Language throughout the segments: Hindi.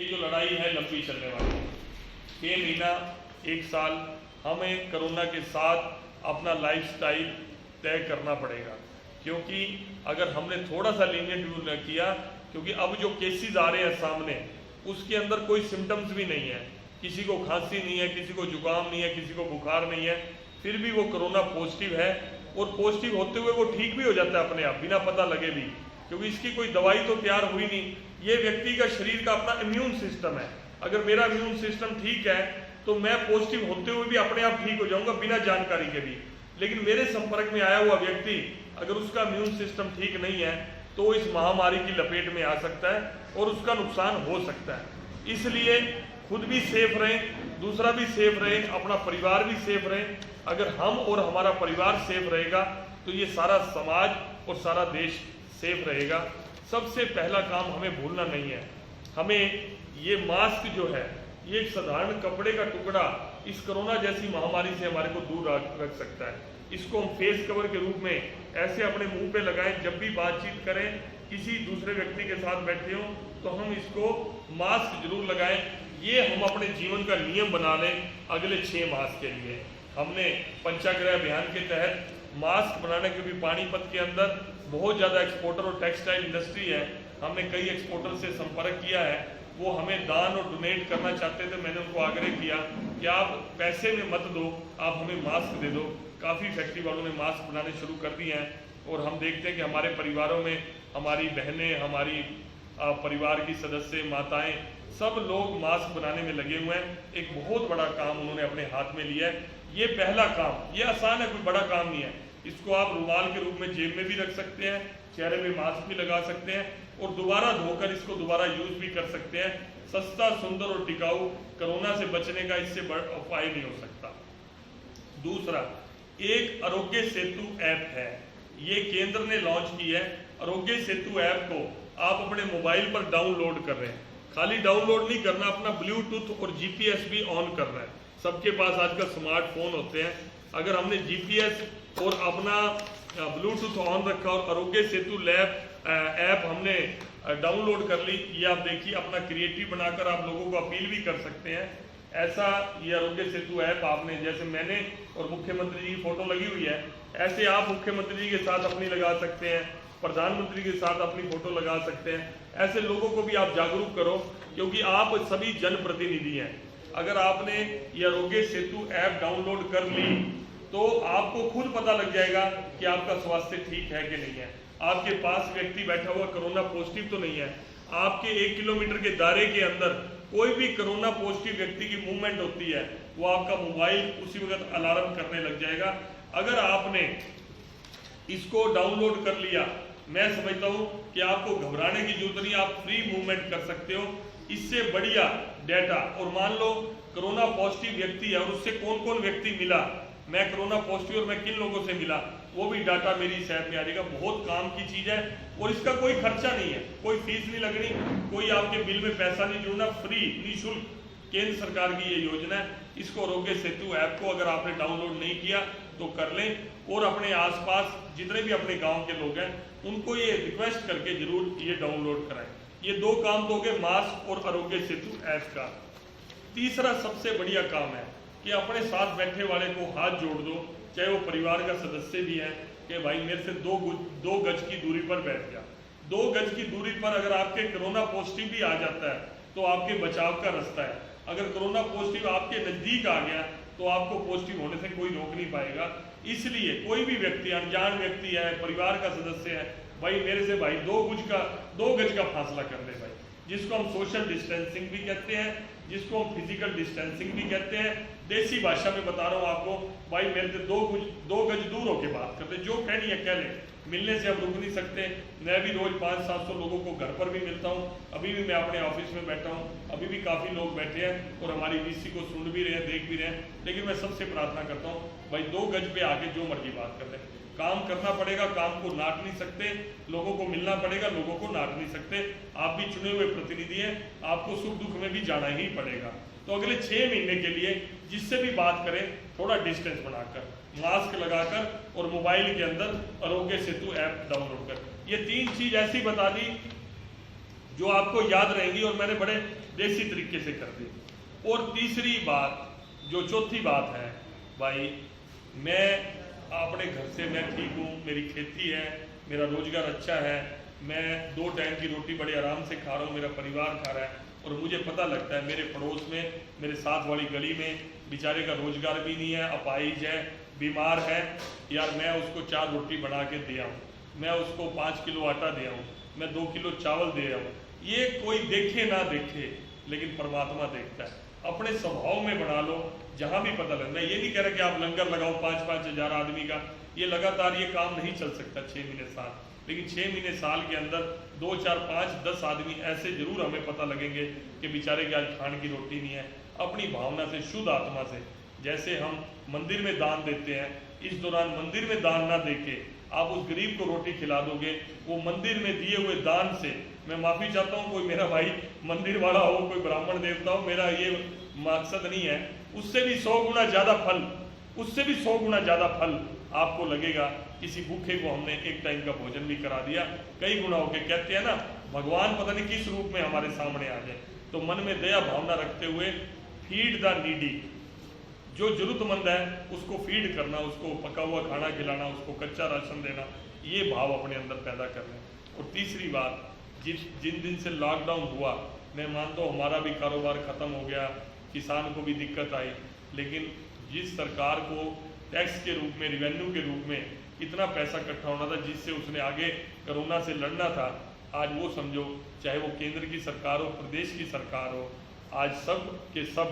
ये जो लड़ाई है लंबी चलने वाली है। 6 महीना 1 साल हमें कोरोना के साथ अपना लाइफस्टाइल तय करना पड़ेगा, क्योंकि अगर हमने थोड़ा सा लीनियंट यूज न किया, क्योंकि अब जो केसेस आ रहे हैं सामने उसके अंदर कोई सिम्टम्स भी नहीं है, किसी को खांसी नहीं है, किसी को जुकाम नहीं है, किसी को बुखार नहीं है, फिर भी वो कोरोना पॉजिटिव है और पॉजिटिव होते हुए वो ठीक भी हो जाता है अपने आप बिना पता लगे भी, क्योंकि इसकी कोई दवाई तो तैयार हुई नहीं। ये व्यक्ति का शरीर का अपना इम्यून सिस्टम है। अगर मेरा इम्यून सिस्टम ठीक है तो मैं पॉजिटिव होते हुए भी अपने आप ठीक हो जाऊंगा बिना जानकारी के भी। लेकिन मेरे संपर्क में आया हुआ व्यक्ति अगर उसका इम्यून सिस्टम ठीक नहीं है तो इस महामारी की लपेट में आ सकता है और उसका नुकसान हो सकता है। इसलिए खुद भी सेफ रहें, दूसरा भी सेफ रहे, अपना परिवार भी सेफ रहे। अगर हम और हमारा परिवार सेफ रहेगा तो ये सारा समाज और सारा देश सेफ रहेगा। सबसे पहला काम हमें भूलना नहीं है, हमें ये मास्क जो है ये एक साधारण कपड़े का टुकड़ा इस कोरोना जैसी महामारी से हमारे को दूर रख सकता है। इसको हम फेस कवर के रूप में ऐसे अपने मुंह पे लगाएं, जब भी बातचीत करें, किसी दूसरे व्यक्ति के साथ बैठे हो तो हम इसको मास्क जरूर लगाएं। ये हम अपने जीवन का नियम बना लें अगले 6 मास के लिए। हमने पंचाग्रह अभियान के तहत मास्क बनाने के भी पानीपत के अंदर बहुत ज़्यादा एक्सपोर्टर और टेक्सटाइल इंडस्ट्री है, हमने कई एक्सपोर्टर से संपर्क किया है। वो हमें दान और डोनेट करना चाहते थे, मैंने उनको आग्रह किया कि आप पैसे में मत दो, आप हमें मास्क दे दो। काफ़ी फैक्ट्री वालों ने मास्क बनाने शुरू कर दिए हैं और हम देखते हैं कि हमारे परिवारों में हमारी बहनें, हमारी परिवार की सदस्य, माताएं, सब लोग मास्क बनाने में लगे हुए हैं। एक बहुत बड़ा काम उन्होंने अपने हाथ में लिया है। ये पहला काम, ये आसान है, कोई बड़ा काम नहीं है। इसको आप रुमाल के रूप में जेब में भी रख सकते हैं, चेहरे में मास्क भी लगा सकते हैं और दोबारा धोकर इसको दोबारा यूज भी कर सकते हैं। सस्ता, सुंदर और टिकाऊ, कोरोना से बचने का इससे बड़ा उपाय नहीं हो सकता। दूसरा, एक आरोग्य सेतु ऐप है, ये केंद्र ने लॉन्च की है। आरोग्य सेतु ऐप को आप अपने मोबाइल पर डाउनलोड कर रहे हैं, खाली डाउनलोड नहीं करना, अपना ब्लूटूथ और जीपीएस भी ऑन करना है। सबके पास आजकल स्मार्टफोन होते हैं। अगर हमने जीपीएस और अपना ब्लूटूथ ऑन रखा और आरोग्य सेतु लैब ऐप हमने डाउनलोड कर ली, ये आप देखिए अपना क्रिएटिव बनाकर आप लोगों को अपील भी कर सकते हैं। ऐसा ये आरोग्य सेतु ऐप आपने, जैसे मैंने और मुख्यमंत्री जी की फोटो लगी हुई है, ऐसे आप मुख्यमंत्री जी के साथ अपनी लगा सकते हैं, प्रधानमंत्री के साथ अपनी फोटो लगा सकते हैं। ऐसे लोगों को भी आप जागरूक करो, क्योंकि आप सभी जनप्रतिनिधि हैं। अगर आपने ये आरोग्य सेतु ऐप डाउनलोड कर ली तो आपको खुद पता लग जाएगा कि आपका स्वास्थ्य ठीक है कि नहीं है। आपके पास व्यक्ति बैठा हुआ कोरोना पॉजिटिव तो नहीं है, आपके 1 किलोमीटर के दायरे के अंदर कोई भी कोरोना पॉजिटिव व्यक्ति की मूवमेंट होती है वो आपका मोबाइल उसी वक्त अलार्म करने लग जाएगा। अगर आपने इसको डाउनलोड कर लिया, मैं समझता हूँ कि आपको घबराने की जरूरत नहीं, आप फ्री मूवमेंट कर सकते हो। इससे बढ़िया डेटा, और मान लो कोरोना पॉजिटिव व्यक्ति है और उससे कौन कौन व्यक्ति मिला, मैं कोरोना पॉजिटिव और मैं किन लोगों से मिला, वो भी डाटा मेरी इस ऐप में आ जाएगा। बहुत काम की चीज़ है और इसका कोई खर्चा नहीं है, कोई फीस नहीं लगनी, कोई आपके बिल में पैसा नहीं जुड़ना, फ्री निःशुल्क केंद्र सरकार की ये योजना है। इसको आरोग्य सेतु ऐप को अगर आपने डाउनलोड नहीं किया तो कर लें और अपने आसपास जितने भी अपने गांव के लोग हैं उनको ये रिक्वेस्ट करके जरूर ये डाउनलोड कराएं। ये 2 काम तो हो गए मास्क और आरोग्य सेतु ऐप का। तीसरा सबसे बढ़िया काम है कि अपने साथ बैठे वाले को हाथ जोड़ दो, चाहे वो परिवार का सदस्य भी है, कि भाई मेरे से 2 गज की दूरी पर बैठ जा। 2 गज की दूरी पर अगर आपके कोरोना पॉजिटिव भी आ जाता है तो आपके बचाव का रास्ता है। अगर कोरोना पॉजिटिव आपके नजदीक आ गया तो आपको पॉजिटिव होने से कोई रोक नहीं पाएगा। इसलिए कोई भी व्यक्ति, अनजान व्यक्ति है, परिवार का सदस्य है, भाई मेरे से भाई 2 गज का फासला कर ले भाई, जिसको हम सोशल डिस्टेंसिंग भी कहते हैं, जिसको हम फिजिकल डिस्टेंसिंग भी कहते हैं। देसी भाषा में बता रहा हूँ आपको, भाई मेरे से 2 गज दूर होके बात करते, जो कहनी है कह ले। मिलने से हम रुक नहीं सकते। मैं भी रोज 500-700 लोगों को घर पर भी मिलता हूँ। अभी भी मैं अपने ऑफिस में बैठा हूँ, अभी भी काफ़ी लोग बैठे हैं और हमारी वीसी को सुन भी रहे हैं, देख भी रहे हैं। लेकिन मैं सबसे प्रार्थना करता हूँ भाई 2 गज पे आके जो मर्जी बात कर ले। काम करना पड़ेगा, काम को नाट नहीं सकते, लोगों को मिलना पड़ेगा, लोगों को नाट नहीं सकते। आप भी चुने हुए प्रतिनिधि हैं, आपको सुख दुख में भी जाना ही पड़ेगा। तो अगले 6 महीने के लिए जिससे भी बात करें थोड़ा डिस्टेंस बनाकर, मास्क लगाकर और मोबाइल के अंदर आरोग्य सेतु ऐप डाउनलोड कर। ये 3 चीज ऐसी बता दी जो आपको याद रहेंगी और मैंने बड़े देसी तरीके से कर दी। और तीसरी बात, जो चौथी बात है भाई, मैं अपने घर से मैं ठीक हूँ, मेरी खेती है, मेरा रोजगार अच्छा है, मैं 2 टाइम की रोटी बड़े आराम से खा रहा हूँ, मेरा परिवार खा रहा है, और मुझे पता लगता है मेरे पड़ोस में, मेरे साथ वाली गली में बेचारे का रोजगार भी नहीं है, अपाहिज है, बीमार है, यार मैं उसको 4 रोटी बना के दे आऊँ, मैं उसको 5 किलो आटा दे आऊँ, मैं 2 किलो चावल दे आऊँ। ये कोई देखे ना देखे, लेकिन परमात्मा देखता है। अपने स्वभाव में बना लो, जहाँ भी पता लगे। मैं ये नहीं कह रहा कि आप लंगर लगाओ 5-5 हज़ार आदमी का, ये लगातार ये काम नहीं चल सकता 6 महीने साल, लेकिन 6 महीने साल के अंदर 2, 4, 5, 10 आदमी ऐसे जरूर हमें पता लगेंगे कि बेचारे के आज खाने की रोटी नहीं है। अपनी भावना से, शुद्ध आत्मा से, जैसे हम मंदिर में दान देते हैं, इस दौरान मंदिर में दान ना देके आप उस गरीब को रोटी खिला दोगे, वो मंदिर में दिए हुए दान से, मैं माफ़ी चाहता हूँ कोई मेरा भाई मंदिर वाला हो, कोई ब्राह्मण देवता हो, मेरा ये मकसद नहीं है, उससे भी 100 गुना ज़्यादा फल, उससे भी 100 गुना ज़्यादा फल आपको लगेगा। किसी भूखे को हमने 1 टाइम का भोजन भी करा दिया, कई गुना होके। कहते हैं ना, भगवान पता नहीं किस रूप में हमारे सामने आ जाए। तो मन में दया भावना रखते हुए फीड द नीडी, जो जरूरतमंद है उसको फीड करना, उसको पका हुआ खाना खिलाना, उसको कच्चा राशन देना, ये भाव अपने अंदर पैदा करना। और तीसरी बात, जिन दिन से लॉकडाउन हुआ, मैं मानता हूँ हमारा भी कारोबार ख़त्म हो गया, किसान को भी दिक्कत आई, लेकिन जिस सरकार को टैक्स के रूप में, रिवेन्यू के रूप में इतना पैसा इकट्ठा होना था, जिससे उसने आगे कोरोना से लड़ना था, आज वो समझो, चाहे वो केंद्र की सरकार हो, प्रदेश की सरकार हो, आज सब के सब,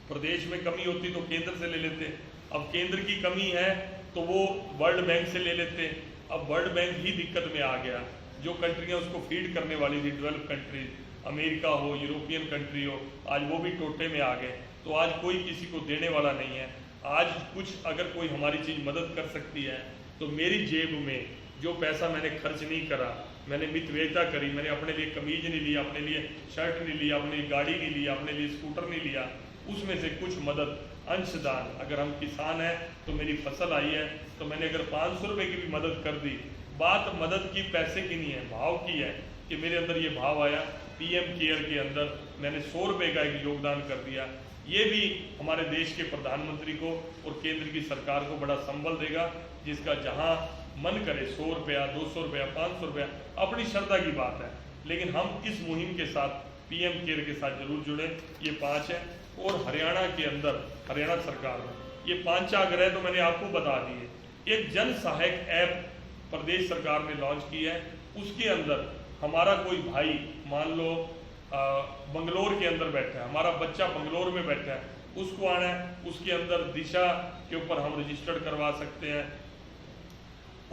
प्रदेश में कमी होती तो केंद्र से ले लेते, अब केंद्र की कमी है तो वो वर्ल्ड बैंक से ले लेते, अब वर्ल्ड बैंक ही दिक्कत में आ गया। जो कंट्रियां उसको फीड करने वाली थी, डेवलप कंट्रीज, अमेरिका हो, यूरोपियन कंट्री हो, आज वो भी टोटे में आ गए। तो आज कोई किसी को देने वाला नहीं है। आज कुछ अगर कोई हमारी चीज़ मदद कर सकती है, तो मेरी जेब में जो पैसा मैंने खर्च नहीं करा, मैंने मितव्ययता करी, मैंने अपने लिए कमीज नहीं लिया, अपने लिए शर्ट नहीं लिया, अपनी गाड़ी नहीं लिया, अपने लिए स्कूटर नहीं लिया, उसमें से कुछ मदद, अंशदान, अगर हम किसान हैं तो मेरी फसल आई है तो मैंने अगर 500 रुपये की भी मदद कर दी, बात मदद की, पैसे की नहीं है, भाव की है कि मेरे अंदर ये भाव आया। पीएम केयर के अंदर मैंने 100 रुपये का एक योगदान कर दिया। ये भी हमारे देश के प्रधानमंत्री को और केंद्र की सरकार को बड़ा संबल देगा, जिसका जहां मन करे 100 रुपया, 200 रुपया, 500 रुपया, अपनी श्रद्धा की बात है, लेकिन हम इस मुहिम के साथ, पीएम केयर के साथ जरूर जुड़े। ये 5 है। और हरियाणा के अंदर, हरियाणा सरकार में ये 5 आग्रह तो मैंने आपको बता दिए। एक जन सहायक ऐप प्रदेश सरकार ने लॉन्च की है, उसके अंदर हमारा कोई भाई, मान लो बंगलोर के अंदर बैठा है, हमारा बच्चा बंगलोर में बैठा है, उसको आना है, उसके अंदर दिशा के ऊपर हम रजिस्टर्ड करवा सकते हैं।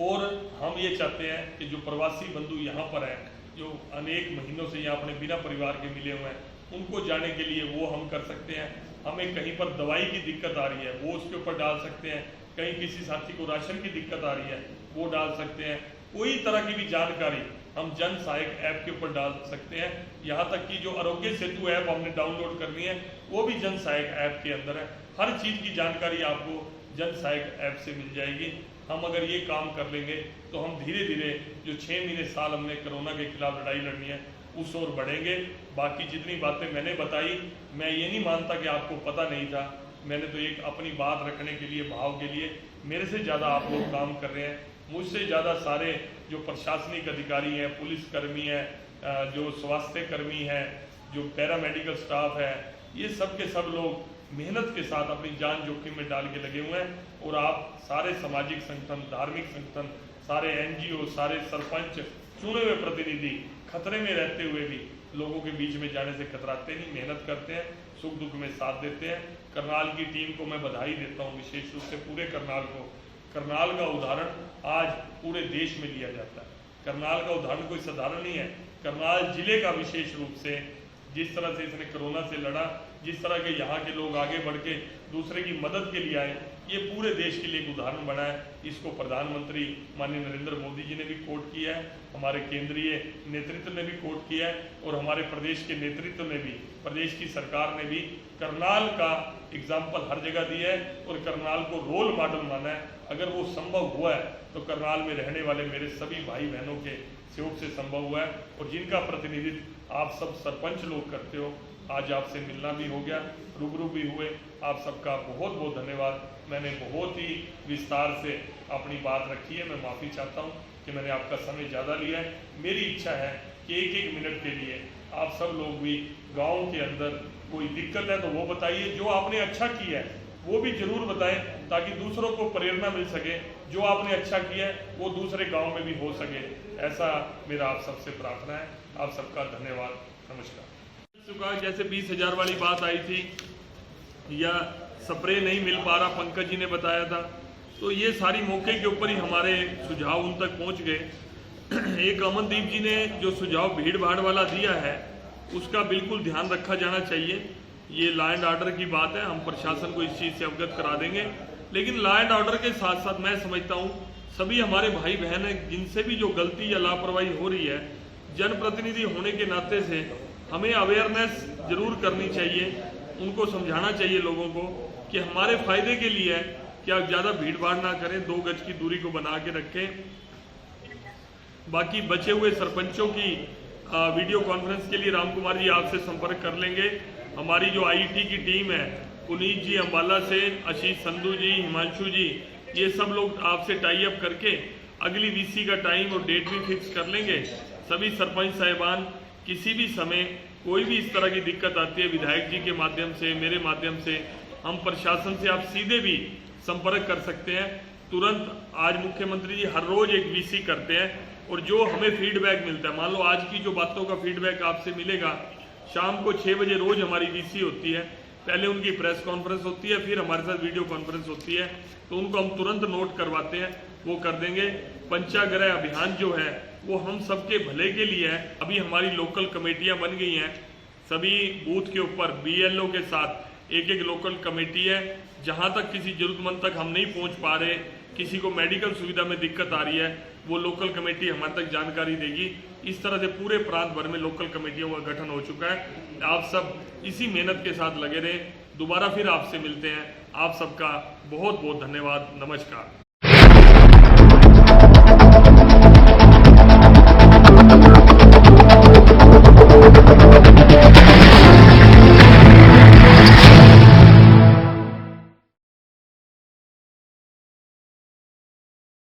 और हम ये चाहते हैं कि जो प्रवासी बंधु यहाँ पर हैं, जो अनेक महीनों से यहाँ अपने बिना परिवार के मिले हुए हैं, उनको जाने के लिए वो हम कर सकते हैं। हमें कहीं पर दवाई की दिक्कत आ रही है, वो उसके ऊपर डाल सकते हैं। कहीं किसी साथी को राशन की दिक्कत आ रही है, वो डाल सकते हैं। कोई तरह की भी जानकारी हम जन सहायक ऐप के ऊपर डाल सकते हैं। यहाँ तक कि जो आरोग्य सेतु ऐप हमने डाउनलोड करनी है, वो भी जन सहायक ऐप के अंदर है। हर चीज़ की जानकारी आपको जन सहायक ऐप से मिल जाएगी। हम अगर ये काम कर लेंगे तो हम धीरे धीरे जो 6 महीने साल हमने कोरोना के खिलाफ लड़ाई लड़नी है, उस ओर बढ़ेंगे। बाकी जितनी बातें मैंने बताई, मैं ये नहीं मानता कि आपको पता नहीं था। मैंने तो एक अपनी बात रखने के लिए, भाव के लिए, मेरे से ज़्यादा आप लोग काम कर रहे हैं, मुझसे ज़्यादा सारे जो प्रशासनिक अधिकारी हैं, पुलिसकर्मी हैं, जो स्वास्थ्य कर्मी हैं, जो पैरामेडिकल स्टाफ है, ये सब के सब लोग मेहनत के साथ अपनी जान जोखिम में डाल के लगे हुए हैं। और आप सारे सामाजिक संगठन, धार्मिक संगठन, सारे NGO, सारे सरपंच, चुने हुए प्रतिनिधि खतरे में रहते हुए भी लोगों के बीच में जाने से कतराते नहीं, मेहनत करते हैं, सुख दुख में साथ देते हैं। करनाल की टीम को मैं बधाई देता हूँ, विशेष रूप से पूरे करनाल को। करनाल का उदाहरण आज पूरे देश में लिया जाता है। करनाल का उदाहरण कोई साधारण नहीं है। करनाल जिले का विशेष रूप से जिस तरह से इसने कोरोना से लड़ा, जिस तरह के यहाँ के लोग आगे बढ़ के दूसरे की मदद के लिए आए, ये पूरे देश के लिए एक उदाहरण बना है। इसको प्रधानमंत्री माननीय नरेंद्र मोदी जी ने भी कोट किया है, हमारे केंद्रीय नेतृत्व ने भी कोट किया है, और हमारे प्रदेश के नेतृत्व ने भी, प्रदेश की सरकार ने भी करनाल का एग्जाम्पल हर जगह दिया है और करनाल को रोल मॉडल माना है। अगर वो संभव हुआ है तो करनाल में रहने वाले मेरे सभी भाई बहनों के सहयोग से संभव हुआ है और जिनका प्रतिनिधित्व आप सब सरपंच लोग करते हो। आज आपसे मिलना भी हो गया, रूबरू भी हुए, आप सबका बहुत बहुत धन्यवाद। मैंने बहुत ही विस्तार से अपनी बात रखी है, मैं माफ़ी चाहता हूँ कि मैंने आपका समय ज़्यादा लिया है। मेरी इच्छा है कि एक एक मिनट के लिए आप सब लोग भी गाँव के अंदर कोई दिक्कत है तो वो बताइए, जो आपने अच्छा किया है वो भी जरूर बताएं, ताकि दूसरों को प्रेरणा मिल सके, जो आपने अच्छा किया है वो दूसरे गांव में भी हो सके। ऐसा मेरा आप सबसे प्रार्थना है। आप सबका धन्यवाद, नमस्कार। जैसे 20,000 वाली बात आई थी या स्प्रे नहीं मिल पा रहा, पंकज जी ने बताया था, तो ये सारी मौके के ऊपर ही हमारे सुझाव उन तक पहुंच गए। एक अमनदीप जी ने जो सुझाव भीड़ भाड़ वाला दिया है उसका बिल्कुल ध्यान रखा जाना चाहिए। ये लॉ एंड ऑर्डर की बात है, हम प्रशासन को इस चीज़ से अवगत करा देंगे, लेकिन लॉ एंड ऑर्डर के साथ साथ मैं समझता हूँ सभी हमारे भाई बहन हैं जिनसे भी जो गलती या लापरवाही हो रही है, जनप्रतिनिधि होने के नाते से हमें अवेयरनेस जरूर करनी चाहिए, उनको समझाना चाहिए लोगों को कि हमारे फायदे के लिए है कि आप ज़्यादा भीड़ भाड़ ना करें, 2 गज की दूरी को बना के रखें। बाकी बचे हुए सरपंचों की वीडियो कॉन्फ्रेंस के लिए राम कुमार जी आपसे संपर्क कर लेंगे। हमारी जो आईटी की टीम है, पुनीत जी अम्बाला से, आशीष संधू जी, हिमांशु जी, ये सब लोग आपसे टाई अप करके अगली वीसी का टाइम और डेट भी फिक्स कर लेंगे। सभी सरपंच साहिबान किसी भी समय कोई भी इस तरह की दिक्कत आती है, विधायक जी के माध्यम से, मेरे माध्यम से, हम प्रशासन से आप सीधे भी संपर्क कर सकते हैं तुरंत। आज मुख्यमंत्री जी हर रोज एक वीसी करते हैं और जो हमें फीडबैक मिलता है, मान लो आज की जो बातों का फीडबैक आपसे मिलेगा, शाम को 6 बजे रोज हमारी वीसी होती है, पहले उनकी प्रेस कॉन्फ्रेंस होती है, फिर हमारे साथ वीडियो कॉन्फ्रेंस होती है, तो उनको हम तुरंत नोट करवाते हैं, वो कर देंगे। पंचाग्रह अभियान जो है वो हम सबके भले के लिए है। अभी हमारी लोकल कमेटियां बन गई हैं, सभी बूथ के ऊपर BLO के साथ एक एक लोकल कमेटी है। जहां तक किसी जरूरतमंद तक हम नहीं पहुंच पा रहे, किसी को मेडिकल सुविधा में दिक्कत आ रही है, वो लोकल कमेटी हमारे तक जानकारी देगी। इस तरह से पूरे प्रांत भर में लोकल कमेटियों का गठन हो चुका है। आप सब इसी मेहनत के साथ लगे रहें। दोबारा फिर आपसे मिलते हैं। आप सबका बहुत बहुत धन्यवाद, नमस्कार।